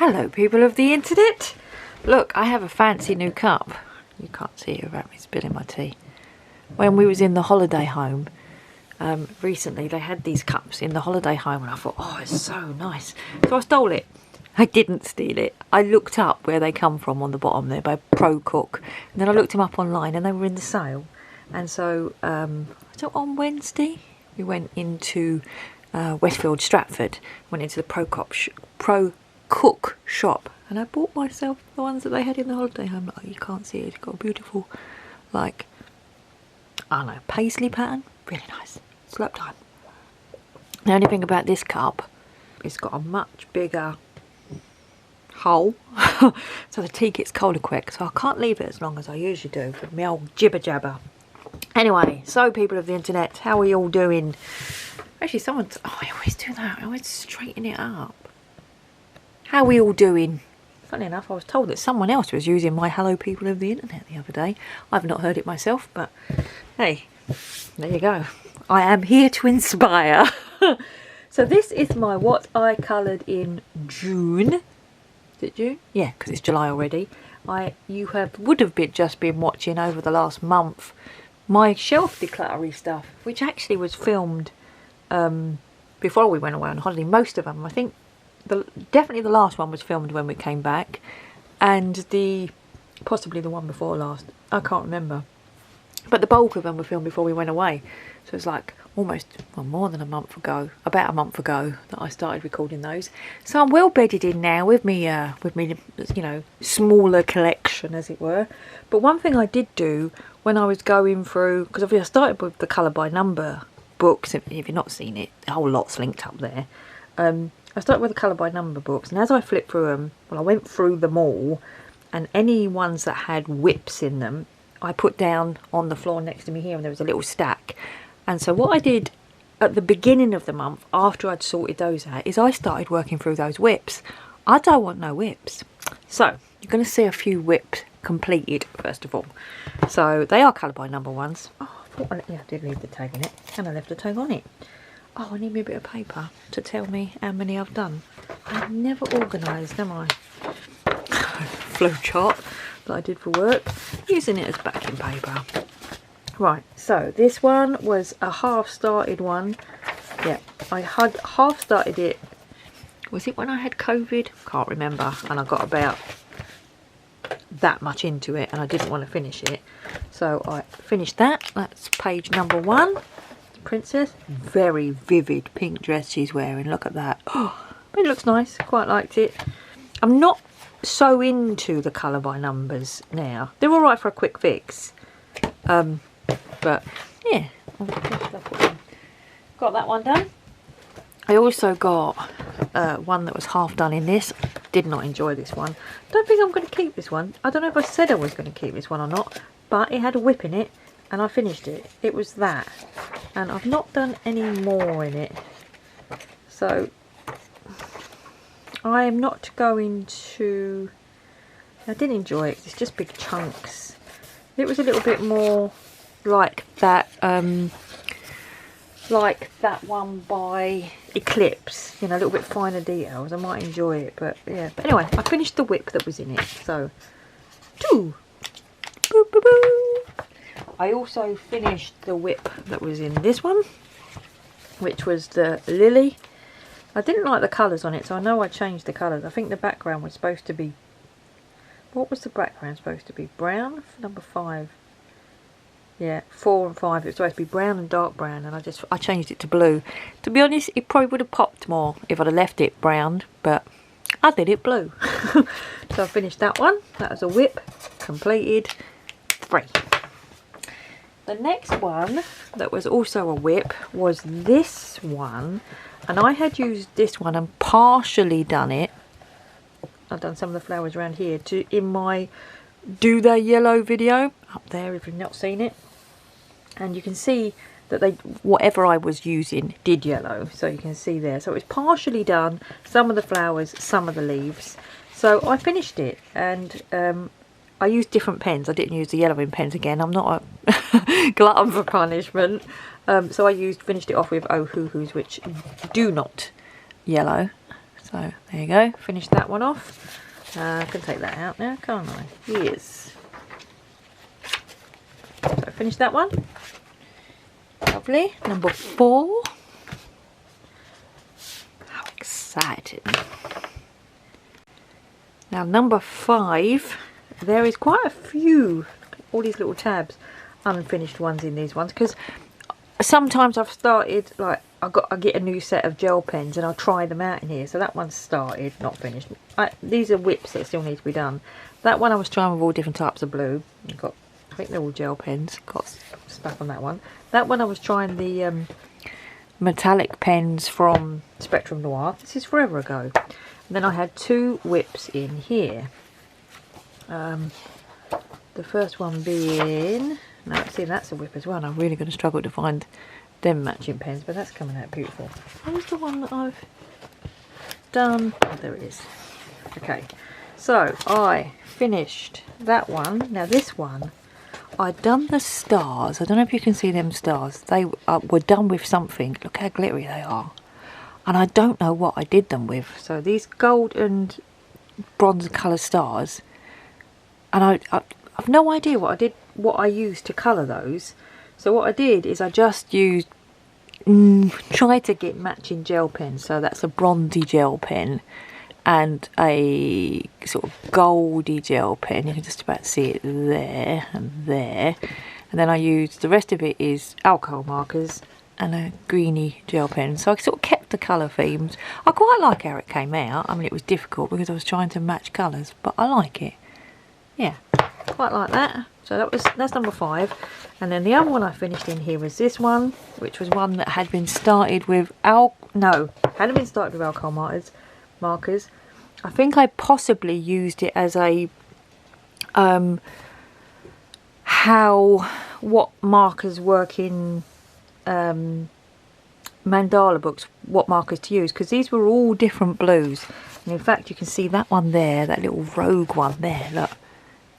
Hello people of the internet. Look, I have a fancy new cup. You can't see it without me spilling my tea. When we was in the holiday home recently, they had these cups in the holiday home and I thought, oh, it's so nice. So I stole it. I didn't steal it. I looked up where they come from on the bottom there by Pro Cook. And then I looked them up online and they were in the sale. And so, so on Wednesday, we went into Westfield, Stratford, went into the Pro Cook shop and I bought myself the ones that they had in the holiday home. Like, you can't see it, it's got a beautiful, like, I don't know, paisley pattern. Really nice. Slap time. The only thing about this cup, it's got a much bigger hole so the tea gets colder quick, so I can't leave it as long as I usually do with my old jibber jabber. Anyway, so people of the internet, how are you all doing? Actually, someone's, oh, I always do that, I always straighten it up. How are we all doing? Funny enough, I was told that someone else was using my hello people of the internet the other day. I've not heard it myself, but hey, there you go. I am here to inspire. So this is my what I coloured in June. Is it June? Yeah, because it's July already. You would have just been watching over the last month my shelf decluttery stuff, which actually was filmed before we went away on holiday. Most of them, I think. Definitely the last one was filmed when we came back, and possibly the one before last, I can't remember, but the bulk of them were filmed before we went away. So it's like almost, well, more than a month ago, about a month ago, that I started recording those. So I'm well bedded in now with me, you know, smaller collection as it were. But one thing I did do when I was going through, because obviously I started with the colour by number books. If you've not seen it, a whole lot's linked up there. I started with the colour by number books, and as I flipped through them, well, I went through them all, and any ones that had whips in them, I put down on the floor next to me here, and there was a little stack. And so what I did at the beginning of the month, after I'd sorted those out, is I started working through those whips. I don't want no whips. So, you're going to see a few whips completed, first of all. So, they are colour by number ones. Oh, I did leave the tag in it, and I left the tag on it. Oh, I need me a bit of paper to tell me how many I've done. I'm never organised, am I? Flowchart that I did for work. Using it as backing paper. Right, so this one was a half-started one. Yeah, I had half-started it. Was it when I had COVID? Can't remember. And I got about that much into it and I didn't want to finish it. So I finished that. That's page number 1. Princess, very vivid pink dress she's wearing. Look at that. Oh, it looks nice. Quite liked it. I'm not so into the colour by numbers now. They're alright for a quick fix. But yeah, got that one done. I also got one that was half done in this. Did not enjoy this one. Don't think I'm going to keep this one. I don't know if I said I was going to keep this one or not, but it had a whip in it and I finished it. It was that. And I've not done any more in it, so I am not going to. I did enjoy it. It's just big chunks. It was a little bit more like that one by Eclipse, you know, a little bit finer details. I might enjoy it, but yeah. But anyway, I finished the whip that was in it, so boo, boo, boo. I also finished the whip that was in this one, which was the Lily. I didn't like the colours on it, so I know I changed the colours. I think the background was supposed to be... What was the background supposed to be? Brown? Number 5. Yeah, 4 and 5. It was supposed to be brown and dark brown, and I changed it to blue. To be honest, it probably would have popped more if I'd have left it brown, but I did it blue. So I finished that one. That was a whip. Completed. 3. The next one that was also a whip was this one, and I had used this one and partially done it. I've done some of the flowers around here in my Do They Yellow video up there if you've not seen it, and you can see that whatever I was using did yellow, so you can see there. So it was partially done, some of the flowers, some of the leaves. So I finished it, and I used different pens. I didn't use the yellowing pens again. I'm not a glutton for punishment. So I finished it off with Oh Hoo Hoos, which do not yellow. So there you go, finished that one off. I can take that out now, can't I? Yes. So finish that one. Lovely. Number 4. How exciting. Now number 5, there is quite a few, all these little tabs, unfinished ones in these ones, because sometimes I've started, like I get a new set of gel pens and I'll try them out in here. So that one's started, not finished. These are whips that still need to be done. That one I was trying with all different types of blue. You've got, I think they're all gel pens, got stuff on that one. That one I was trying the metallic pens from Spectrum Noir. This is forever ago. And then I had 2 whips in here. The first one being, no, see that's a whip as well, and I'm really going to struggle to find them matching pens, but that's coming out beautiful. What was the one that I've done? Oh, there it is. Okay, so I finished that one. Now this one, I'd done the stars. I don't know if you can see them stars. They were done with something. Look how glittery they are. And I don't know what I did them with. So these gold and bronze colour stars, and I've no idea what I used to colour those. So what I did is I just used, tried to get matching gel pens. So that's a bronzy gel pen and a sort of goldy gel pen. You can just about see it there and there. And then I used, the rest of it is alcohol markers and a greeny gel pen. So I sort of kept the colour themes. I quite like how it came out. I mean, it was difficult because I was trying to match colours, but I like it. Yeah, quite like that. So that's number 5. And then the other one I finished in here was this one, which was one that had been started with hadn't been started with alcohol markers. I think I possibly used it as a what markers work in mandala books, what markers to use, because these were all different blues. And in fact you can see that one there, that little rogue one there, look,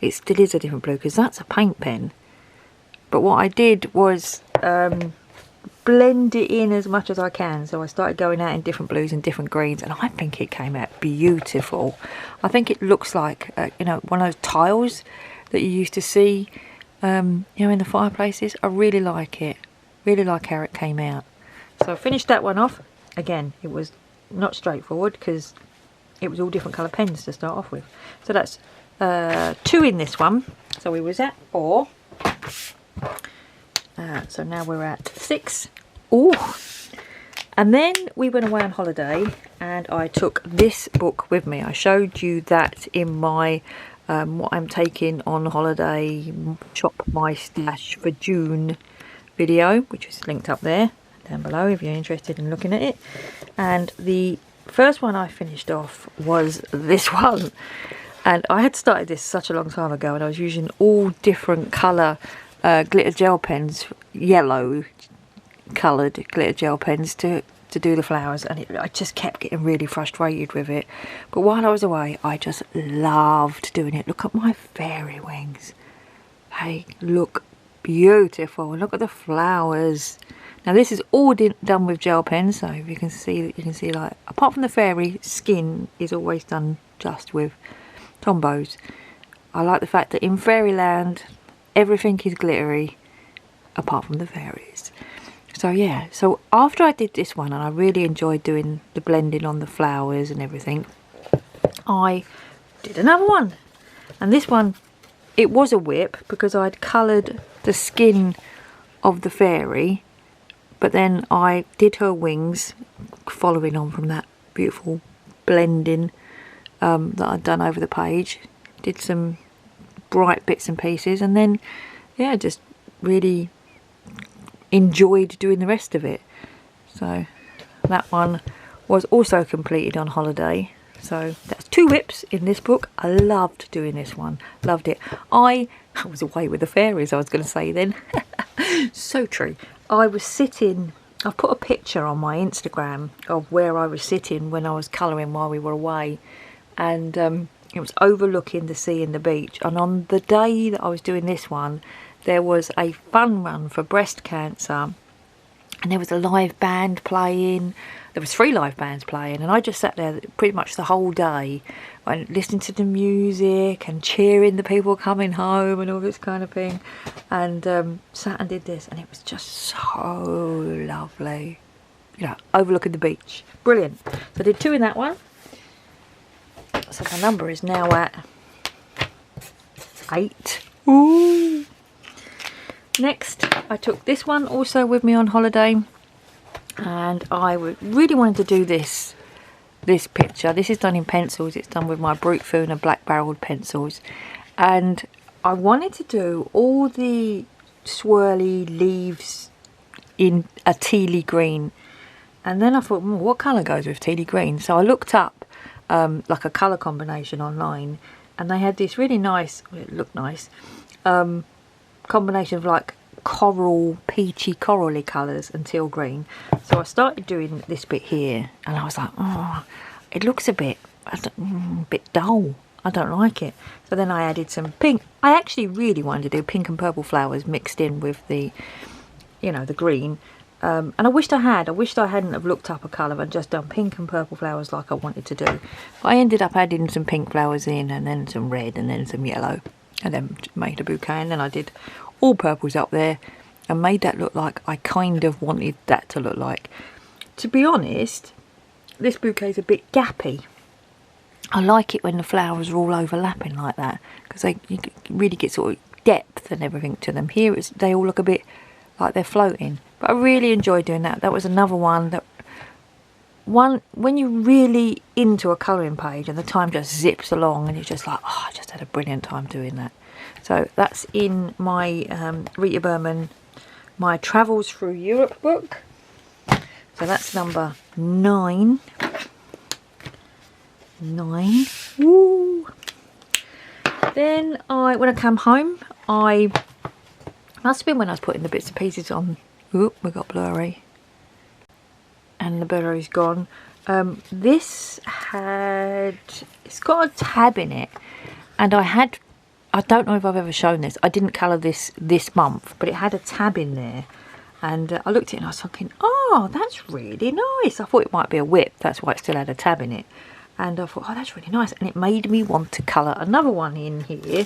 it still is a different blue because that's a paint pen. But what I did was blend it in as much as I can. So I started going out in different blues and different greens, and I think it came out beautiful. I think it looks like you know, one of those tiles that you used to see you know, in the fireplaces. I really like it, really like how it came out. So I finished that one off. Again, it was not straightforward because it was all different colour pens to start off with. So that's 2 in this one. So we was at 4. So now we're at 6. Oh, and then we went away on holiday and I took this book with me. I showed you that in my what I'm taking on holiday, shop my stash for June video, which is linked up there down below if you're interested in looking at it. And the first one I finished off was this one. And I had started this such a long time ago, and I was using all different colour glitter gel pens, yellow coloured glitter gel pens to do the flowers, and I just kept getting really frustrated with it. But while I was away, I just loved doing it. Look at my fairy wings. They look beautiful. Look at the flowers. Now this is all done with gel pens, so if you can see, like, apart from the fairy skin is always done just with Tombows. I like the fact that in Fairyland everything is glittery apart from the fairies. So yeah, so after I did this one and I really enjoyed doing the blending on the flowers and everything, I did another one. And this one, it was a whip because I'd coloured the skin of the fairy, but then I did her wings following on from that beautiful blending that I'd done over the page. Did some bright bits and pieces, and then yeah, just really enjoyed doing the rest of it. So that one was also completed on holiday. So that's 2 whips in this book. I loved doing this one, loved it. I was away with the fairies, I was going to say then. So true. I was sitting, I've put a picture on my Instagram of where I was sitting when I was colouring while we were away, and it was overlooking the sea and the beach. And on the day that I was doing this one, there was a fun run for breast cancer and there was a live band playing. There was 3 live bands playing, and I just sat there pretty much the whole day and listening to the music and cheering the people coming home and all this kind of thing, and sat and did this, and it was just so lovely, you know, overlooking the beach. Brilliant. So I did 2 in that one, so my number is now at 8. Ooh. Next, I took this one also with me on holiday, and I really wanted to do this picture. This is done in pencils. It's done with my Brute Funa black barreled pencils, and I wanted to do all the swirly leaves in a tealy green, and then I thought, what colour goes with tealy green? So I looked up like a colour combination online, and they had this really nice, well, it looked nice, combination of like coral, peachy corally colours and teal green. So I started doing this bit here, and I was like, oh, it looks a bit dull. I don't like it. So then I added some pink. I actually really wanted to do pink and purple flowers mixed in with the, you know, the green. And I wished I had. I wished I hadn't have looked up a colour and just done pink and purple flowers like I wanted to do. But I ended up adding some pink flowers in, and then some red, and then some yellow, and then made a bouquet. And then I did all purples up there and made that look like I kind of wanted that to look like. To be honest, this bouquet is a bit gappy. I like it when the flowers are all overlapping like that, because you really get sort of depth and everything to them. Here they all look a bit like they're floating, but I really enjoyed doing that. That was another one that when you're really into a colouring page and the time just zips along, and you're just like, oh, I just had a brilliant time doing that. So that's in my Rita Berman, my Travels Through Europe book. So that's number 9. 9. Woo. Then when I come home, must have been when I was putting the bits and pieces on. Oop, we got blurry. And the blurry's gone. It's got a tab in it, and I don't know if I've ever shown this. I didn't colour this month, but it had a tab in there, and I looked at it and I was thinking, oh, that's really nice. I thought it might be a whip, that's why it still had a tab in it, and I thought, oh, that's really nice, and it made me want to colour another one in here,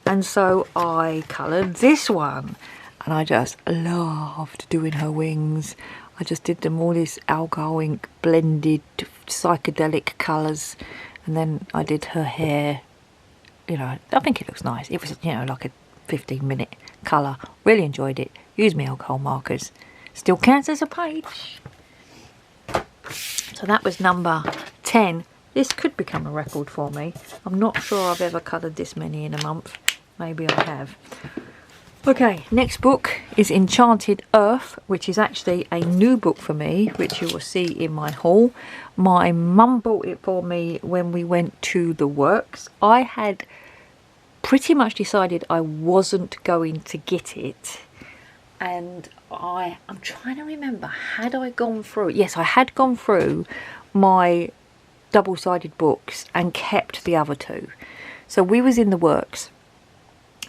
and so I coloured this one, and I just loved doing her wings. I just did them all this alcohol ink blended psychedelic colours, and then I did her hair. You know, I think it looks nice. It was, you know, like a 15-minute colour. Really enjoyed it. Used my alcohol markers. Still counts as a page. So that was number 10. This could become a record for me. I'm not sure I've ever coloured this many in a month. Maybe I have. Okay, next book is Enchanted Earth, which is actually a new book for me, which you will see in my haul. My mum bought it for me when we went to the works. I had pretty much decided I wasn't going to get it, and I'm trying to remember, had I gone through? Yes, I had gone through my double-sided books and kept the other 2. So we was in the works,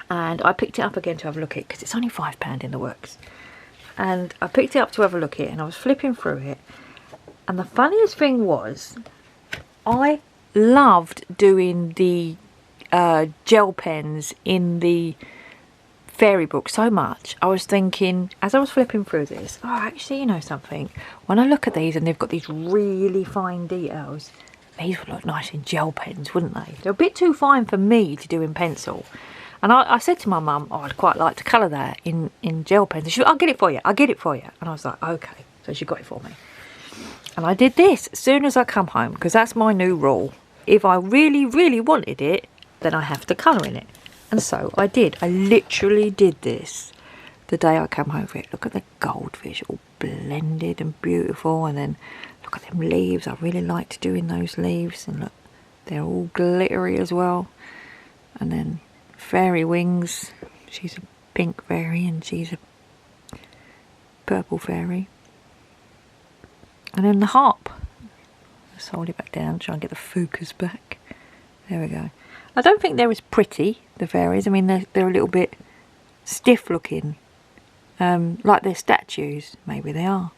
and I picked it up again to have a look at it, because it's only £5 in the works. And I picked it up to have a look at it, and I was flipping through it, and the funniest thing was, I loved doing the gel pens in the fairy book so much. I was thinking, as I was flipping through this, oh, actually, you know something, when I look at these and they've got these really fine details, these would look nice in gel pens, wouldn't they? They're a bit too fine for me to do in pencil. And I said to my mum, oh, I'd quite like to colour that in gel pens. And she said, I'll get it for you, I'll get it for you. And I was like, okay. So she got it for me. And I did this as soon as I come home, because that's my new rule. If I really, really wanted it, then I have to colour in it. And so I did. I literally did this the day I came home for it. Look at the goldfish, all blended and beautiful. And then look at them leaves. I really liked doing those leaves. And look, they're all glittery as well. And then fairy wings. She's a pink fairy and she's a purple fairy. And then the harp. Let's hold it back down, try and get the focus back. There we go. I don't think they're as pretty, the fairies. I mean, they're a little bit stiff looking. like they're statues. Maybe they are.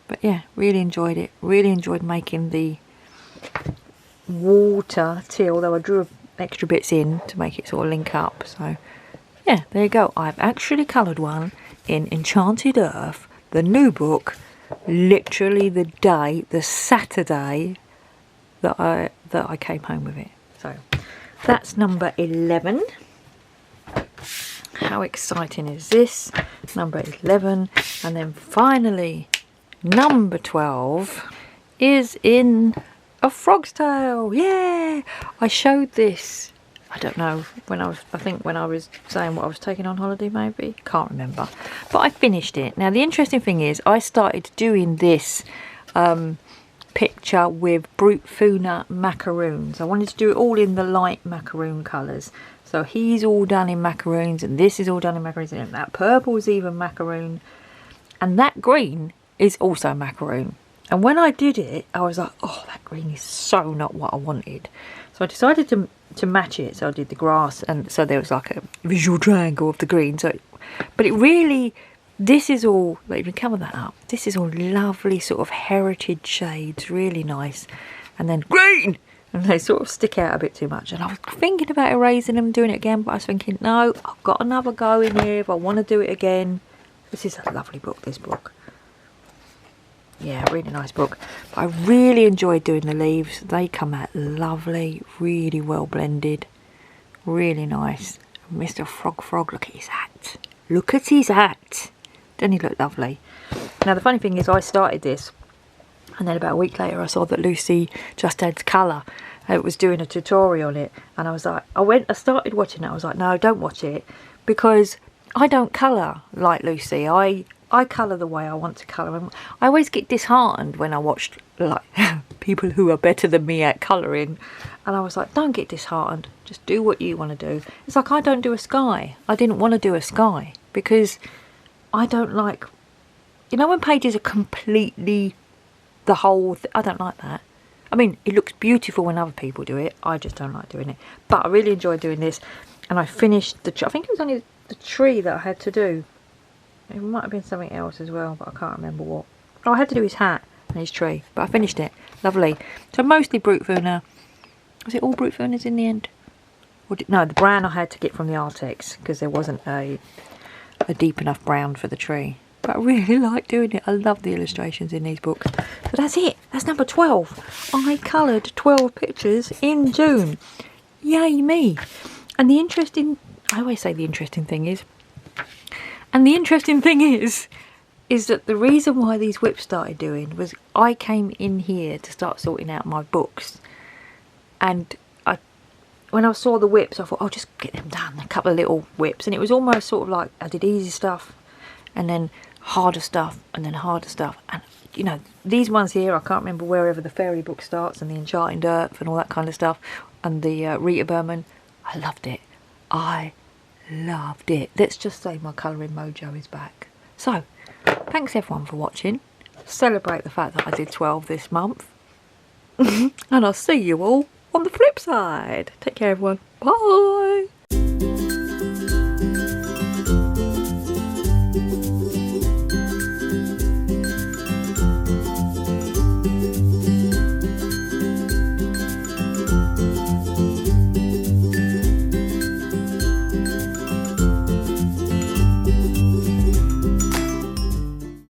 But yeah, really enjoyed it. Really enjoyed making the water tea, although I drew extra bits in to make it sort of link up. So yeah, there you go. I've actually coloured one in Enchanted Earth, the new book, literally the Saturday that I came home with it. So that's number 11. How exciting is this? Number 11. And then finally, number 12 is in A Frog's Tale. Yeah! I showed this, I don't know, I think when I was saying what I was taking on holiday, maybe. Can't remember. But I finished it. Now, the interesting thing is, I started doing this picture with Brute Funa macaroons. I wanted to do it all in the light macaroon colours. So he's all done in macaroons, and this is all done in macaroons, and that purple is even macaroon, and that green is also macaroon. And when I did it, I was like, oh, that green is so not what I wanted. So I decided to match it. So I did the grass, and so there was like a visual triangle of the green. So, but it really, this is all, let me cover that up. This is all lovely sort of heritage shades, really nice. And then green! And they sort of stick out a bit too much. And I was thinking about erasing them, doing it again, but I was thinking, no, I've got another go in here if I want to do it again. This is a lovely book, this book. Yeah, really nice book. But I really enjoyed doing the leaves. They come out lovely, really well blended. Really nice. Mr. Frog, look at his hat. Look at his hat. Doesn't he look lovely? Now, the funny thing is, I started this, and then about a week later I saw that Lucy Just Adds Colour. It was doing a tutorial on it, and I was like, I started watching it. I was like, no, don't watch it, because I don't colour like Lucy. I colour the way I want to colour. And I always get disheartened when I watched like people who are better than me at colouring, and I was like, don't get disheartened. Just do what you want to do. It's like I don't do a sky. I didn't want to do a sky because I don't like, you know, when pages are completely the whole I don't like that. I mean, it looks beautiful when other people do it. I just don't like doing it. But I really enjoyed doing this, and I finished the I think it was only the tree that I had to do. It might have been something else as well, but I can't remember what. Oh, I had to do his hat and his tree, but I finished it. Lovely. So mostly Brute Funa. Was it all Brute Funas in the end? Or no, the brown I had to get from the Artex because there wasn't a deep enough brown for the tree. But I really like doing it. I love the illustrations in these books. So that's it. That's number 12. I coloured 12 pictures in June. Yay me. And the interesting, I always say the interesting thing is, and the interesting thing is that the reason why these whips started doing was I came in here to start sorting out my books. And when I saw the whips, I thought, I'll just get them done. A couple of little whips. And it was almost sort of like I did easy stuff and then harder stuff and then harder stuff. And, you know, these ones here, I can't remember wherever the fairy book starts and the Enchanted Earth and all that kind of stuff. And the Rita Berman. I loved it. I loved it. Let's just say my colouring mojo is back. So, thanks everyone for watching. Celebrate the fact that I did 12 this month. And I'll see you all on the flip side. Take care everyone. Bye.